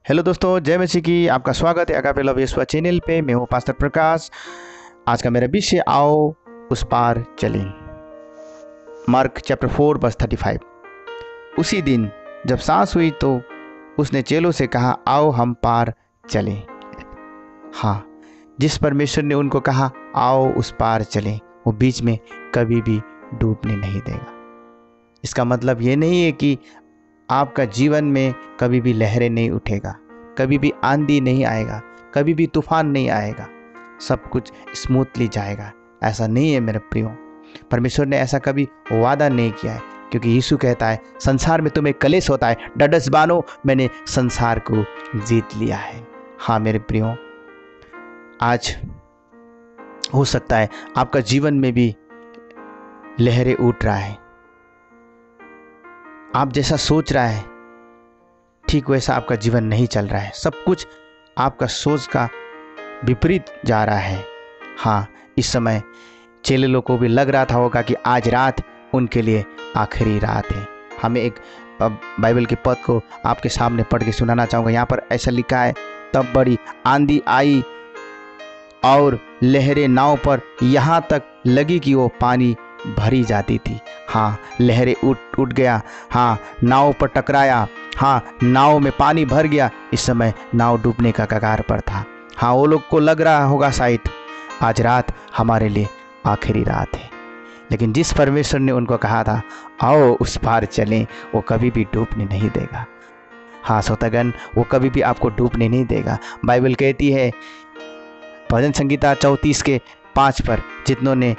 Hello दोस्तों, जय मसीह की। आपका स्वागत है अगापे लव यीशु चैनल पे। मैं हूँ पास्टर प्रकाश। आज का मेरा विषय, आओ उस पार चलें। Mark chapter 4 verse 35। उसी दिन जब सांस हुई तो उसने चेलों से कहा, आओ हम पार चलें। हाँ, जिस परमेश्वर ने उनको कहा आओ उस पार चलें, वो बीच में कभी भी डूबने नहीं देगा। इसका मतलब ये नहीं है कि आपका जीवन में कभी भी लहरें नहीं उठेगा, कभी भी आंधी नहीं आएगा, कभी भी तूफान नहीं आएगा, सब कुछ स्मूथली जाएगा। ऐसा नहीं है मेरे प्रियो। परमेश्वर ने ऐसा कभी वादा नहीं किया है, क्योंकि यीशु कहता है संसार में तुम्हें कलेश होता है, डडस बानो, मैंने संसार को जीत लिया है। हाँ मेरे प्रियो, आज हो सकता है आपका जीवन में भी लहरें उठ रहा है। आप जैसा सोच रहा है ठीक वैसा आपका जीवन नहीं चल रहा है। सब कुछ आपका सोच का विपरीत जा रहा है। हाँ, इस समय चेले लोगों को भी लग रहा था होगा कि आज रात उनके लिए आखिरी रात है। हमें एक बाइबल के पद को आपके सामने पढ़ के सुनाना चाहूँगा। यहाँ पर ऐसा लिखा है, तब बड़ी आंधी आई और लहरें नाव पर यहाँ तक लगी कि वो पानी भरी जाती थी। हाँ, लहरें उठ गया। हाँ, नाव पर टकराया। हाँ, नाव में पानी भर गया। इस समय नाव डूबने का कगार पर था। हाँ, वो लोग को लग रहा होगा शायद आज रात हमारे लिए आखिरी रात है। लेकिन जिस परमेश्वर ने उनको कहा था आओ उस पार चलें, वो कभी भी डूबने नहीं देगा। हाँ श्रोतागण, वो कभी भी आपको डूबने नहीं देगा। बाइबल कहती है भजन संगीता 34 के 5 पर, जितनों ने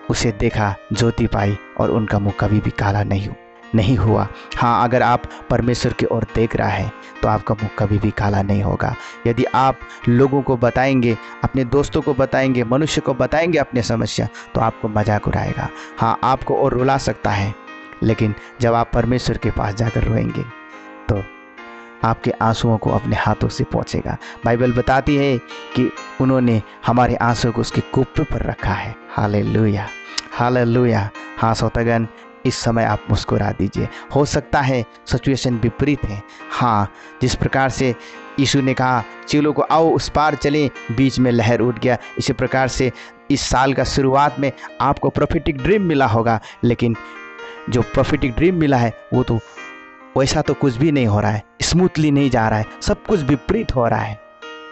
उसे देखा ज्योति पाई और उनका मुंह कभी भी काला नहीं हुआ। हाँ, अगर आप परमेश्वर की ओर देख रहा है तो आपका मुंह कभी भी काला नहीं होगा। यदि आप लोगों को बताएंगे, अपने दोस्तों को बताएंगे, मनुष्य को बताएंगे अपनी समस्या, तो आपको मजाक उड़ाएगा। हाँ, आपको और रुला सकता है, लेकिन जब आप परमेश्वर के पास जाकर रोएंगे तो आपके आंसुओं को अपने हाथों से पहुँचेगा। बाइबल बताती है कि उन्होंने हमारे आंसुओं को उसके कुप्पे पर रखा है। Hallelujah, hallelujah. हाँ श्रोतागण, इस समय आप मुस्कुरा दीजिए। हो सकता है सिचुएशन विपरीत है। हाँ, जिस प्रकार से यीशु ने कहा चेलों को आओ उस पार चलें, बीच में लहर उठ गया। इसी प्रकार से इस साल का शुरुआत में आपको प्रोफेटिक ड्रीम मिला होगा, लेकिन जो प्रोफेटिक ड्रीम मिला है वो तो वैसा तो कुछ भी नहीं हो रहा है, स्मूथली नहीं जा रहा है, सब कुछ विपरीत हो रहा है।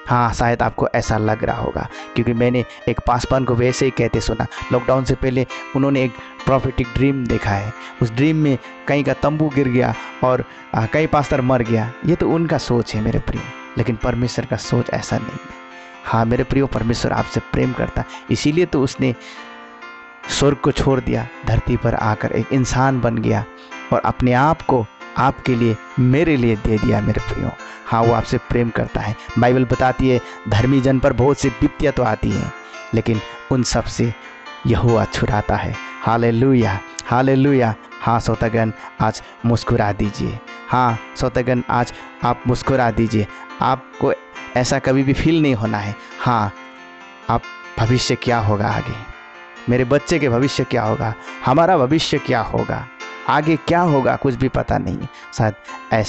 हाँ, शायद आपको ऐसा लग रहा होगा, क्योंकि मैंने एक पासवान को वैसे ही कहते सुना। लॉकडाउन से पहले उन्होंने एक प्रोफेटिक ड्रीम देखा है। उस ड्रीम में कहीं का तंबू गिर गया और कई पास्टर मर गया। ये तो उनका सोच है मेरे प्रियो, लेकिन परमेश्वर का सोच ऐसा नहीं है। हाँ मेरे प्रियो, परमेश्वर आपसे प्रेम करता, इसीलिए तो उसने स्वर्ग को छोड़ दिया, धरती पर आकर एक इंसान बन गया और अपने आप को आपके लिए, मेरे लिए दे दिया मेरे प्रियो। हाँ, वो आपसे प्रेम करता है। बाइबल बताती है धर्मी जन पर बहुत सी विपत्तियां तो आती हैं, लेकिन उन सब से यहोवा छुड़ाता है। Hallelujah, hallelujah. हाँ श्रोतागण, आज मुस्कुरा दीजिए। हाँ श्रोतागण, आज आप मुस्कुरा दीजिए। आपको ऐसा कभी भी फील नहीं होना है। हाँ, आप भविष्य क्या होगा आगे, मेरे बच्चे के भविष्य क्या होगा, हमारा भविष्य क्या होगा, आगे क्या होगा, कुछ भी पता नहीं है।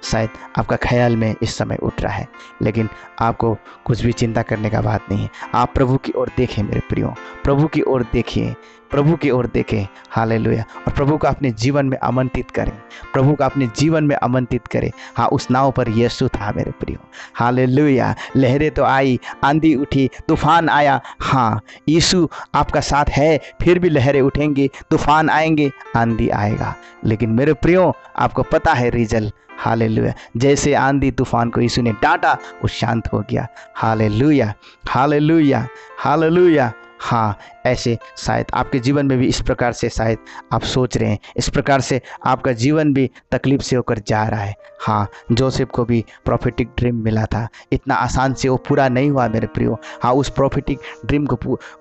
शायद आपका ख्याल में इस समय उठ रहा है, लेकिन आपको कुछ भी चिंता करने का बात नहीं है। आप प्रभु की ओर देखें मेरे प्रियो, प्रभु की ओर देखिए, प्रभु की ओर देखें। हालेलुया। और प्रभु को अपने जीवन में आमंत्रित करें, प्रभु को अपने जीवन में आमंत्रित करें। हाँ, उस नाव पर यीशु था मेरे प्रियो। हालेलुया। लहरें तो आई, आंधी उठी, तूफान आया। हाँ, यीशु आपका साथ है, फिर भी लहरें उठेंगी, तूफान आएंगे, आंधी आएगा, लेकिन मेरे प्रियो आपको पता है रिजल्ट। हालेलुया। जैसे आंधी तूफान को यीशु ने डांटा, वो शांत हो गया। Hallelujah, hallelujah, hallelujah. हाँ, ऐसे शायद आपके जीवन में भी इस प्रकार से शायद आप सोच रहे हैं, इस प्रकार से आपका जीवन भी तकलीफ से होकर जा रहा है। हाँ, जोसेफ को भी प्रोफेटिक ड्रीम मिला था, इतना आसान से वो पूरा नहीं हुआ मेरे प्रियो। हाँ, उस प्रोफेटिक ड्रीम को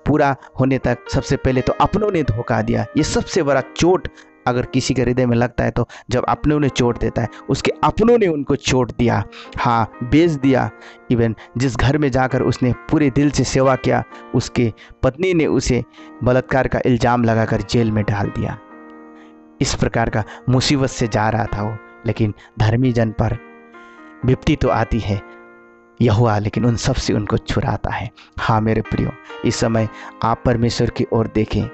पूरा होने तक सबसे पहले तो अपनों ने धोखा दिया। ये सबसे बड़ा चोट अगर किसी के हृदय में लगता है तो जब अपनों ने चोट देता है, उसके अपनों ने उनको चोट दिया। हाँ, बेच दिया। इवन जिस घर में जाकर उसने पूरे दिल से सेवा किया, उसके पत्नी ने उसे बलात्कार का इल्ज़ाम लगाकर जेल में डाल दिया। इस प्रकार का मुसीबत से जा रहा था वो, लेकिन धर्मी जन पर विपत्ति तो आती है यहोवा लेकिन उन सब से उनको छुड़ाता है। हाँ मेरे प्रियो, इस समय आप परमेश्वर की ओर देखें।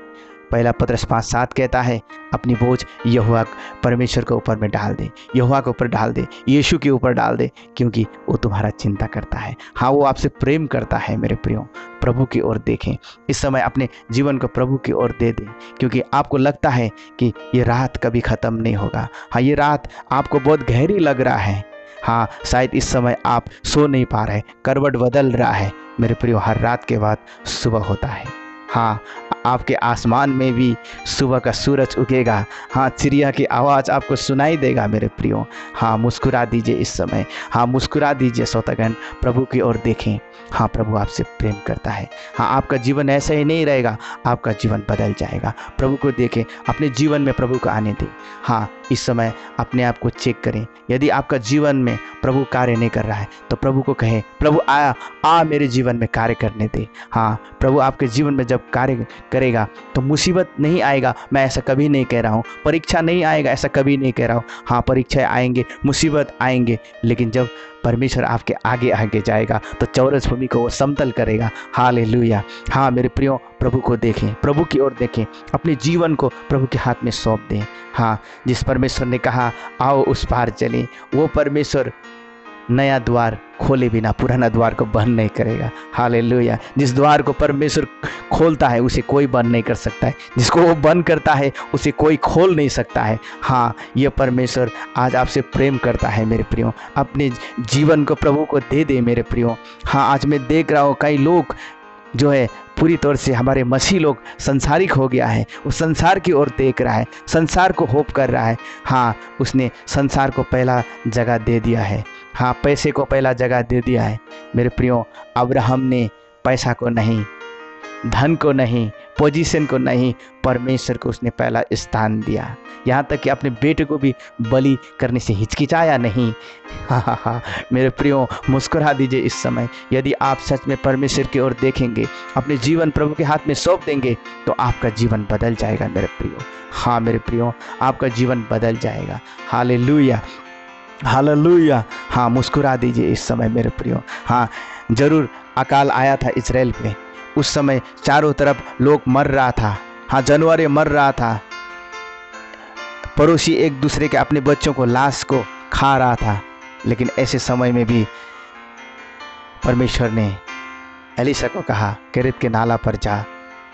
पहला पत्रस 5:7 कहता है अपनी बोझ यहोवा परमेश्वर के ऊपर में डाल दे, यहोवा के ऊपर डाल दे, यीशु के ऊपर डाल दे, क्योंकि वो तुम्हारा चिंता करता है। हाँ, वो आपसे प्रेम करता है मेरे प्रियो। प्रभु की ओर देखें, इस समय अपने जीवन को प्रभु की ओर दे दें, क्योंकि आपको लगता है कि ये रात कभी ख़त्म नहीं होगा। हाँ, ये रात आपको बहुत गहरी लग रहा है। हाँ, शायद इस समय आप सो नहीं पा रहे, करवट बदल रहा है मेरे प्रियो। हर रात के बाद सुबह होता है। हाँ, आपके आसमान में भी सुबह का सूरज उगेगा। हाँ, चिड़िया की आवाज़ आपको सुनाई देगा मेरे प्रियो। हाँ, मुस्कुरा दीजिए इस समय। हाँ, मुस्कुरा दीजिए श्रोतागण, प्रभु की ओर देखें। हाँ, प्रभु आपसे प्रेम करता है। हाँ, आपका जीवन ऐसा ही नहीं रहेगा, आपका जीवन बदल जाएगा। प्रभु को देखें, अपने जीवन में प्रभु को आने दें। हाँ, इस समय अपने आप को चेक करें। यदि आपका जीवन में प्रभु कार्य नहीं कर रहा है तो प्रभु को कहें, प्रभु आ मेरे जीवन में कार्य करने दे। हाँ, प्रभु आपके जीवन में जब कार्य करेगा तो मुसीबत नहीं आएगा, मैं ऐसा कभी नहीं कह रहा हूँ। परीक्षा नहीं आएगा, ऐसा कभी नहीं कह रहा हूँ। हाँ, परीक्षाएं आएंगे, मुसीबत आएंगे, लेकिन जब परमेश्वर आपके आगे आगे जाएगा तो चौरस भूमि को वो समतल करेगा। हालेलुया। हाँ मेरे प्रियो, प्रभु को देखें, प्रभु की ओर देखें, अपने जीवन को प्रभु के हाथ में सौंप दें। हाँ, जिस परमेश्वर ने कहा आओ उस पार चलें, वो परमेश्वर नया द्वार खोले बिना पुराना द्वार को बंद नहीं करेगा। हालेलुया। जिस द्वार को परमेश्वर खोलता है उसे कोई बंद नहीं कर सकता है, जिसको वो बंद करता है उसे कोई खोल नहीं सकता है। हाँ, ये परमेश्वर आज आपसे प्रेम करता है मेरे प्रियो। अपने जीवन को प्रभु को दे दे मेरे प्रियो। हाँ, आज मैं देख रहा हूँ कई लोग जो है पूरी तौर से हमारे मसीह लोग संसारिक हो गया है। वो संसार की ओर देख रहा है, संसार को होप कर रहा है। हाँ, उसने संसार को पहला जगह दे दिया है। हाँ, पैसे को पहला जगह दे दिया है मेरे प्रियो। अब्राहम ने पैसा को नहीं, धन को नहीं, पोजीशन को नहीं, परमेश्वर को उसने पहला स्थान दिया। यहाँ तक कि अपने बेटे को भी बलि करने से हिचकिचाया नहीं। हाँ, मेरे प्रियो, मुस्कुरा दीजिए इस समय। यदि आप सच में परमेश्वर की ओर देखेंगे, अपने जीवन प्रभु के हाथ में सौंप देंगे तो आपका जीवन बदल जाएगा मेरे प्रियो। हाँ मेरे प्रियो, आपका जीवन बदल जाएगा। Hallelujah, hallelujah. हाँ, मुस्कुरा दीजिए इस समय मेरे प्रियो। हाँ, जरूर अकाल आया था इजराइल पे। उस समय चारों तरफ लोग मर रहा था। हाँ, जानवर मर रहा था। पड़ोसी एक दूसरे के अपने बच्चों को, लाश को खा रहा था। लेकिन ऐसे समय में भी परमेश्वर ने एलीशा को कहा, केरित के नाला पर जा,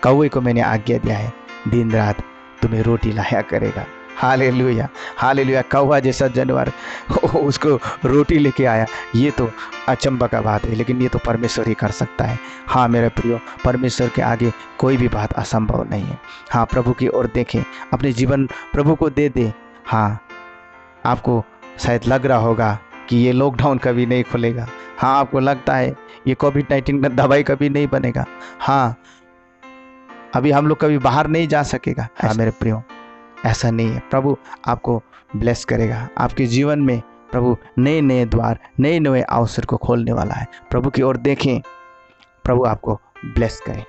कौवे को मैंने आज्ञा दिया है, दिन रात तुम्हें रोटी लाया करेगा। Hallelujah, hallelujah. कौवा जैसा जानवर उसको रोटी लेके आया। ये तो अचंभा का बात है, लेकिन ये तो परमेश्वर ही कर सकता है। हाँ मेरे प्रियो, परमेश्वर के आगे कोई भी बात असंभव नहीं है। हाँ, प्रभु की ओर देखें, अपने जीवन प्रभु को दे दे। हाँ, आपको शायद लग रहा होगा कि ये लॉकडाउन कभी नहीं खुलेगा। हाँ, आपको लगता है ये कोविड-19 में दवाई कभी नहीं बनेगा। हाँ, अभी हम लोग कभी बाहर नहीं जा सकेगा। हाँ मेरे प्रियो, ऐसा नहीं है। प्रभु आपको ब्लेस करेगा। आपके जीवन में प्रभु नए नए द्वार, नए नए अवसर को खोलने वाला है। प्रभु की ओर देखें, प्रभु आपको ब्लेस करें।